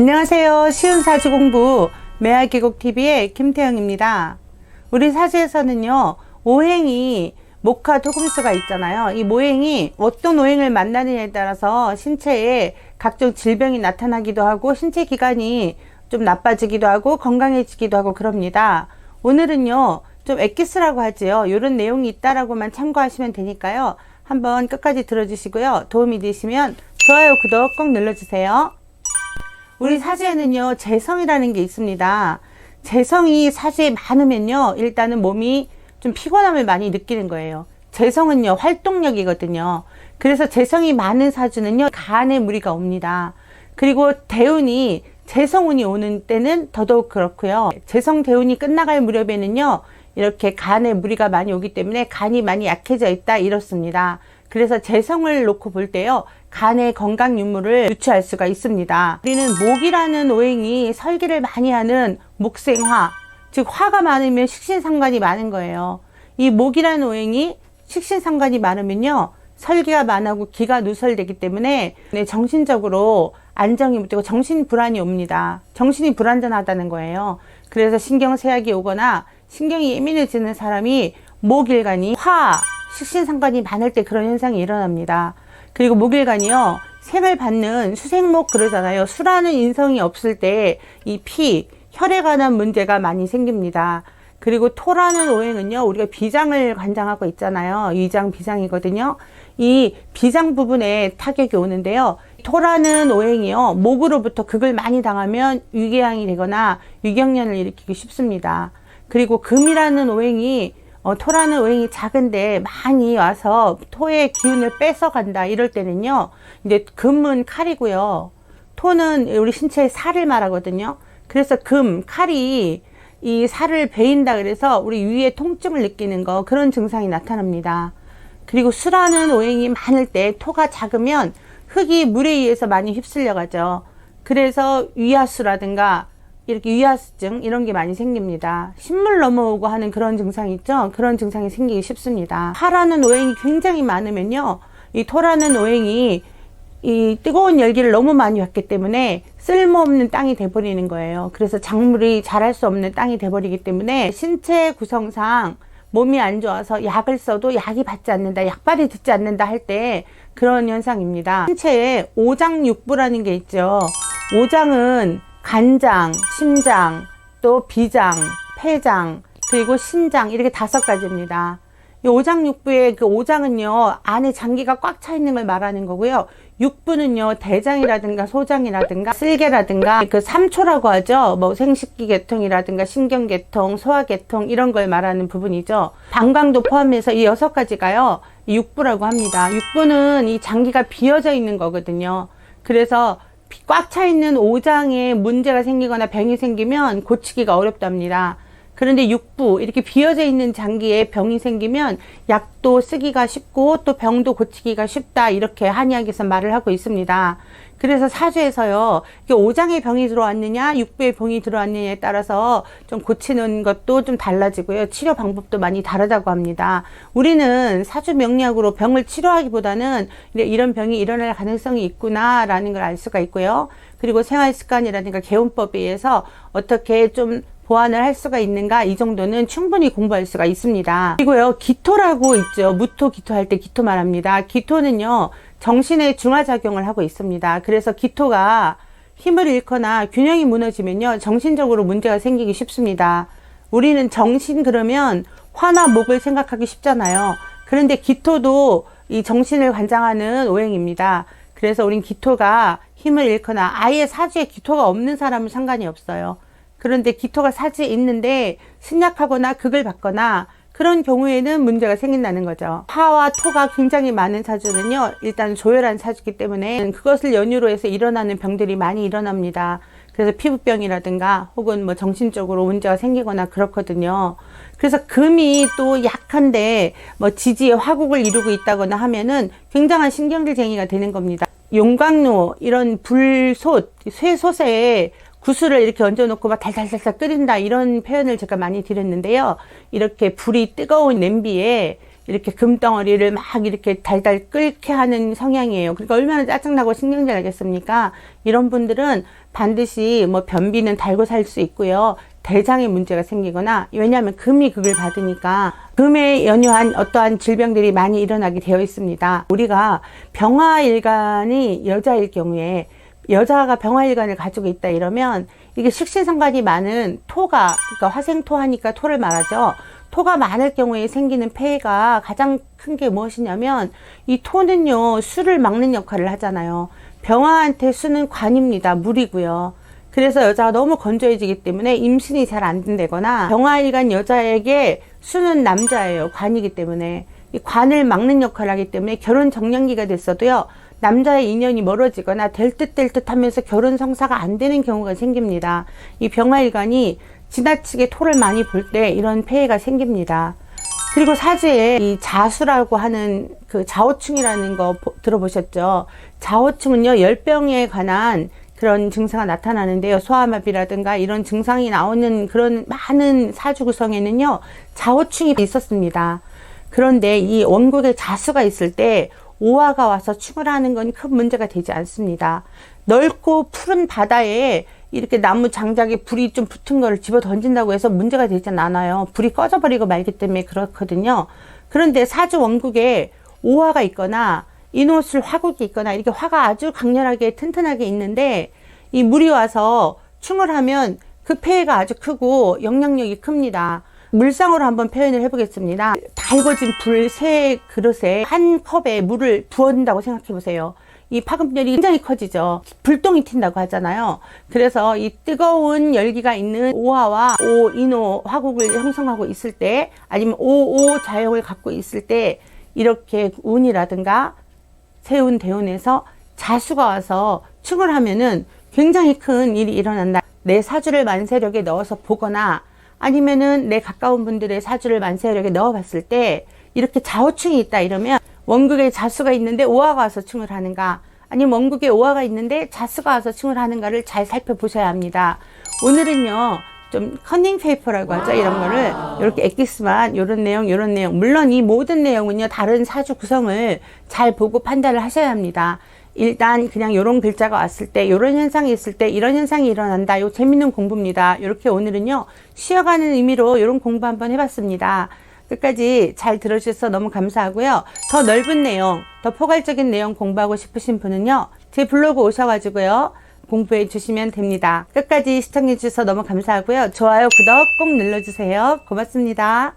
안녕하세요. 쉬운 사주 공부 매화계곡TV의 김태영입니다. 우리 사주에서는요, 오행이 목화 토금수가 있잖아요. 이 모행이 어떤 오행을 만나느냐에 따라서 신체에 각종 질병이 나타나기도 하고 신체 기관이 좀 나빠지기도 하고 건강해지기도 하고 그럽니다. 오늘은요, 좀 엑기스라고 하지요. 이런 내용이 있다라고만 참고하시면 되니까요. 한번 끝까지 들어주시고요. 도움이 되시면 좋아요, 구독 꼭 눌러주세요. 우리 사주에는요, 재성이라는 게 있습니다. 재성이 사주에 많으면요, 일단은 몸이 좀 피곤함을 많이 느끼는 거예요. 재성은요, 활동력이거든요. 그래서 재성이 많은 사주는요, 간에 무리가 옵니다. 그리고 대운이 재성운이 오는 때는 더더욱 그렇고요. 재성 대운이 끝나갈 무렵에는요, 이렇게 간에 무리가 많이 오기 때문에 간이 많이 약해져 있다 이렇습니다. 그래서 재성을 놓고 볼 때요, 간의 건강 유무를 유추할 수가 있습니다. 우리는 목이라는 오행이 설기를 많이 하는 목생화, 즉 화가 많으면 식신상관이 많은 거예요. 이 목이라는 오행이 식신상관이 많으면요, 설기가 많고 기가 누설되기 때문에 정신적으로 안정이 못 되고 정신불안이 옵니다. 정신이 불안전하다는 거예요. 그래서 신경쇠약이 오거나 신경이 예민해지는 사람이 목일간이 화, 식신상관이 많을 때 그런 현상이 일어납니다. 그리고 목일간이요, 생을 받는 수생목 그러잖아요. 수라는 인성이 없을 때 이 피, 혈에 관한 문제가 많이 생깁니다. 그리고 토라는 오행은요, 우리가 비장을 관장하고 있잖아요. 위장 비장이거든요. 이 비장 부분에 타격이 오는데요. 토라는 오행이요, 목으로부터 극을 많이 당하면 위궤양이 되거나 위경련을 일으키기 쉽습니다. 그리고 금이라는 오행이 토라는 오행이 작은데 많이 와서 토의 기운을 뺏어간다 이럴 때는요, 이제 금은 칼이고요, 토는 우리 신체의 살을 말하거든요. 그래서 칼이 이 살을 베인다 그래서 우리 위에 통증을 느끼는 거, 그런 증상이 나타납니다. 그리고 수라는 오행이 많을 때 토가 작으면 흙이 물에 의해서 많이 휩쓸려 가죠. 그래서 위하수라든가 이렇게 위하수증 이런 게 많이 생깁니다. 신물 넘어오고 하는 그런 증상이 있죠. 그런 증상이 생기기 쉽습니다. 화라는 오행이 굉장히 많으면요, 이 토라는 오행이 이 뜨거운 열기를 너무 많이 받기 때문에 쓸모없는 땅이 돼버리는 거예요. 그래서 작물이 자랄 수 없는 땅이 돼버리기 때문에 신체 구성상 몸이 안 좋아서 약을 써도 약이 받지 않는다, 약발이 듣지 않는다 할 때 그런 현상입니다. 신체에 오장육부라는 게 있죠. 오장은 간장, 심장, 또 비장, 폐장, 그리고 신장, 이렇게 5가지입니다. 이 오장육부의 그 오장은요, 안에 장기가 꽉 차 있는 걸 말하는 거고요. 육부는요, 대장이라든가 소장이라든가 쓸개라든가 그 삼초라고 하죠. 뭐 생식기 계통이라든가 신경계통, 소화계통 이런 걸 말하는 부분이죠. 방광도 포함해서 이 6가지가요, 육부라고 합니다. 육부는 이 장기가 비어져 있는 거거든요. 그래서 꽉 차 있는 오장에 문제가 생기거나 병이 생기면 고치기가 어렵답니다. 그런데 육부, 이렇게 비어져 있는 장기에 병이 생기면 약도 쓰기가 쉽고 또 병도 고치기가 쉽다, 이렇게 한의학에서 말을 하고 있습니다. 그래서 사주에서요, 오장에 병이 들어왔느냐 육부에 병이 들어왔느냐에 따라서 좀 고치는 것도 좀 달라지고요, 치료 방법도 많이 다르다고 합니다. 우리는 사주 명리학으로 병을 치료하기보다는 이런 병이 일어날 가능성이 있구나 라는 걸 알 수가 있고요. 그리고 생활습관이라든가 개운법에 의해서 어떻게 좀 보완을 할 수가 있는가, 이 정도는 충분히 공부할 수가 있습니다. 그리고요, 기토라고 있죠. 무토, 기토 할 때 기토 말합니다. 기토는요, 정신의 중화작용을 하고 있습니다. 그래서 기토가 힘을 잃거나 균형이 무너지면요, 정신적으로 문제가 생기기 쉽습니다. 우리는 정신 그러면 화나 목을 생각하기 쉽잖아요. 그런데 기토도 이 정신을 관장하는 오행입니다. 그래서 우린 기토가 힘을 잃거나 아예 사주에 기토가 없는 사람은 상관이 없어요. 그런데 기토가 사주에 있는데 신약하거나 극을 받거나 그런 경우에는 문제가 생긴다는 거죠. 화와 토가 굉장히 많은 사주는요, 일단 조열한 사주이기 때문에 그것을 연유로 해서 일어나는 병들이 많이 일어납니다. 그래서 피부병이라든가 혹은 뭐 정신적으로 문제가 생기거나 그렇거든요. 그래서 금이 또 약한데 뭐 지지에 화국을 이루고 있다거나 하면은 굉장한 신경질쟁이가 되는 겁니다. 용광로, 이런 불솥, 쇠솥에 구슬을 이렇게 얹어놓고 막 달달달달 끓인다, 이런 표현을 제가 많이 드렸는데요. 이렇게 불이 뜨거운 냄비에 이렇게 금덩어리를 막 이렇게 달달 끓게 하는 성향이에요. 그러니까 얼마나 짜증나고 신경질 나겠습니까? 이런 분들은 반드시 뭐 변비는 달고 살 수 있고요. 대장에 문제가 생기거나, 왜냐하면 금이 그걸 받으니까 금에 연유한 어떠한 질병들이 많이 일어나게 되어 있습니다. 우리가 병화일간이 여자일 경우에, 여자가 병화일간을 가지고 있다 이러면 이게 식신성간이 많은 토가, 그러니까 화생토 하니까 토를 말하죠. 토가 많을 경우에 생기는 폐해가 가장 큰 게 무엇이냐면, 이 토는요 수를 막는 역할을 하잖아요. 병화한테 수는 관입니다. 물이고요. 그래서 여자가 너무 건조해지기 때문에 임신이 잘 안 된다거나, 병화일간 여자에게 수는 남자예요. 관이기 때문에. 이 관을 막는 역할을 하기 때문에 결혼 정년기가 됐어도요, 남자의 인연이 멀어지거나 될 듯 하면서 결혼 성사가 안 되는 경우가 생깁니다. 이 병화일간이 지나치게 토를 많이 볼 때 이런 폐해가 생깁니다. 그리고 사주에 이 자수라고 하는 그 자오충이라는 거 들어보셨죠? 자오충은요, 열병에 관한 그런 증상이 나타나는데요. 소아마비라든가 이런 증상이 나오는 그런 많은 사주 구성에는요, 자오충이 있었습니다. 그런데 이 원국에 자수가 있을 때 오화가 와서 충을 하는 건 큰 문제가 되지 않습니다. 넓고 푸른 바다에 이렇게 나무 장작에 불이 좀 붙은 거를 집어 던진다고 해서 문제가 되진 않아요. 불이 꺼져버리고 말기 때문에 그렇거든요. 그런데 사주 원국에 오화가 있거나 인호술 화국이 있거나 이렇게 화가 아주 강렬하게 튼튼하게 있는데, 이 물이 와서 충을 하면 그 폐해가 아주 크고 영향력이 큽니다. 물상으로 한번 표현을 해보겠습니다. 달궈진 불 세 그릇에 한 컵에 물을 부어준다고 생각해 보세요. 이 파급력이 굉장히 커지죠. 불똥이 튄다고 하잖아요. 그래서 이 뜨거운 열기가 있는 오화와 오인호 화국을 형성하고 있을 때, 아니면 오오 자형을 갖고 있을 때, 이렇게 운이라든가 세운 대운에서 자수가 와서 충을 하면은 굉장히 큰 일이 일어난다. 내 사주를 만세력에 넣어서 보거나, 아니면은 내 가까운 분들의 사주를 만세력에 넣어 봤을 때 이렇게 자오충이 있다 이러면, 원국에 자수가 있는데 오화가 와서 충을 하는가, 아니면 원국에 오화가 있는데 자수가 와서 충을 하는가를 잘 살펴보셔야 합니다. 오늘은요 좀 커닝 페이퍼라고 하죠. 이런 거를 이렇게 엑기스만 요런 내용 요런 내용, 물론 이 모든 내용은요 다른 사주 구성을 잘 보고 판단을 하셔야 합니다. 일단 그냥 요런 글자가 왔을 때, 요런 현상이 있을 때 이런 현상이 일어난다. 요 재밌는 공부입니다. 이렇게 오늘은요 쉬어가는 의미로 요런 공부 한번 해봤습니다. 끝까지 잘 들어주셔서 너무 감사하고요. 더 넓은 내용, 더 포괄적인 내용 공부하고 싶으신 분은요, 제 블로그 오셔가지고요 공부해 주시면 됩니다. 끝까지 시청해 주셔서 너무 감사하고요. 좋아요, 구독 꼭 눌러주세요. 고맙습니다.